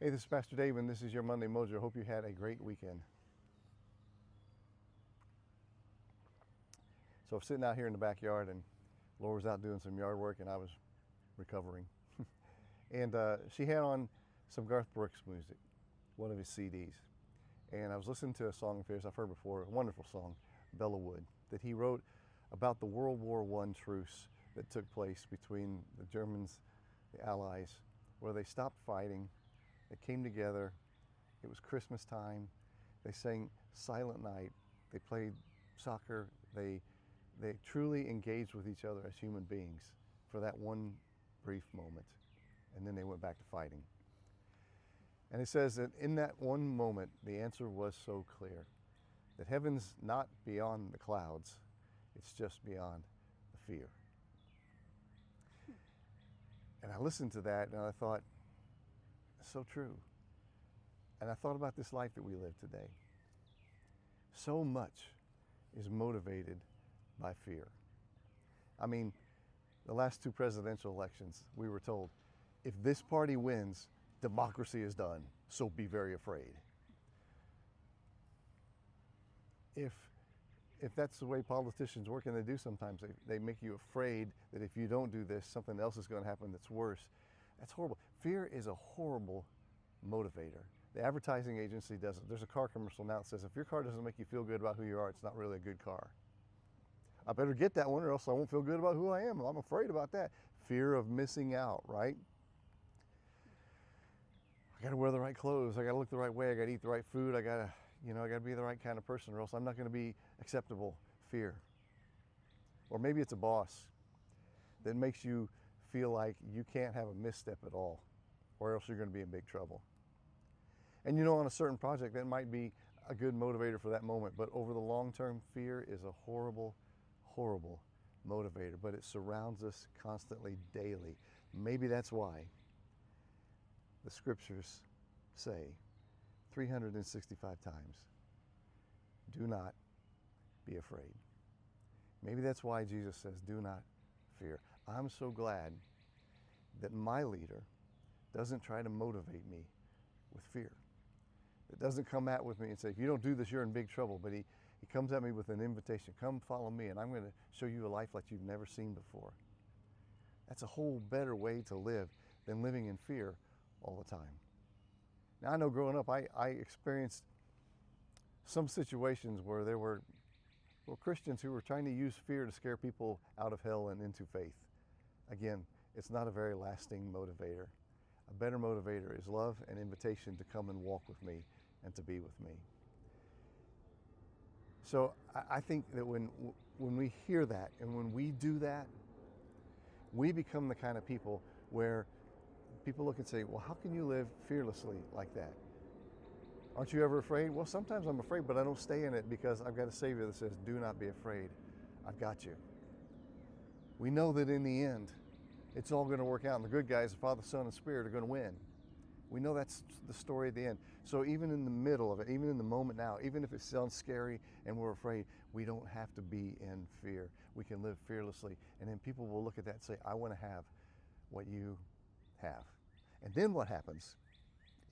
Hey, this is Pastor Dave, and this is your Monday Mojo. Hope you had a great weekend. So I was sitting out here in the backyard, and Laura was out doing some yard work, and I was recovering. And she had on some Garth Brooks music, one of his CDs. And I was listening to a song of his I've heard before, a wonderful song, Belleau Wood, that he wrote about the World War I truce that took place between the Germans, the Allies, where they stopped fighting. They came together. It was Christmas time. They sang Silent Night. They played soccer. They truly engaged with each other as human beings for that one brief moment. And then they went back to fighting. And it says that in that one moment, the answer was so clear that heaven's not beyond the clouds. It's just beyond the fear. And I listened to that and I thought, so true. And I thought about this life that we live today. So much is motivated by fear. I mean, the last two presidential elections, we were told, if this party wins, democracy is done, so be very afraid. If that's the way politicians work, and they do sometimes, they make you afraid that if you don't do this, something else is going to happen that's worse. That's horrible. Fear is a horrible motivator. The advertising agency does it. There's a car commercial now that says, if your car doesn't make you feel good about who you are, it's not really a good car. I better get that one or else I won't feel good about who I am. I'm afraid about that. Fear of missing out, right? I got to wear the right clothes. I got to look the right way. I got to eat the right food. I got to be the right kind of person or else I'm not going to be acceptable. Fear. Or maybe it's a boss that makes you feel like you can't have a misstep at all or else you're going to be in big trouble. And on a certain project, that might be a good motivator for that moment, but over the long term, fear is a horrible, horrible motivator, but it surrounds us constantly, daily. Maybe that's why the scriptures say 365 times, do not be afraid. Maybe that's why Jesus says, do not fear. I'm so glad that my leader doesn't try to motivate me with fear. It doesn't come at with me and say, if you don't do this, you're in big trouble. But he comes at me with an invitation. Come follow me, and I'm going to show you a life like you've never seen before. That's a whole better way to live than living in fear all the time. Now, I know growing up, I experienced some situations where there were Christians who were trying to use fear to scare people out of hell and into faith. Again, it's not a very lasting motivator. A better motivator is love and invitation to come and walk with me and to be with me. So I think that when we hear that and when we do that, we become the kind of people where people look and say, well, how can you live fearlessly like that? Aren't you ever afraid? Well, sometimes I'm afraid, but I don't stay in it because I've got a Savior that says, do not be afraid. I've got you. We know that in the end, it's all going to work out, and the good guys, the Father, Son, and Spirit, are going to win. We know that's the story at the end. So even in the middle of it, even in the moment now, even if it sounds scary and we're afraid, we don't have to be in fear. We can live fearlessly, and then people will look at that and say, I want to have what you have. And then what happens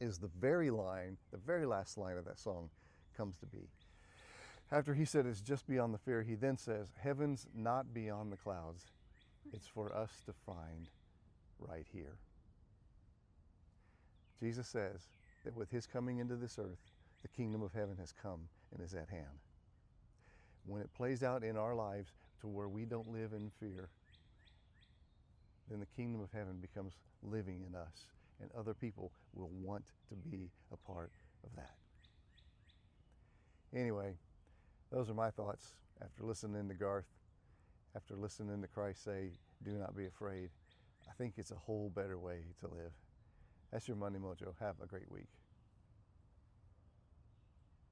is the very last line of that song comes to be. After he said it's just beyond the fear, he then says, heaven's not beyond the clouds. It's for us to find right here. Jesus says that with his coming into this earth, the kingdom of heaven has come and is at hand. When it plays out in our lives to where we don't live in fear, then the kingdom of heaven becomes living in us, and other people will want to be a part of that. Anyway, those are my thoughts after listening to Garth, after listening to Christ say, do not be afraid. I think it's a whole better way to live. That's your Monday Mojo. Have a great week.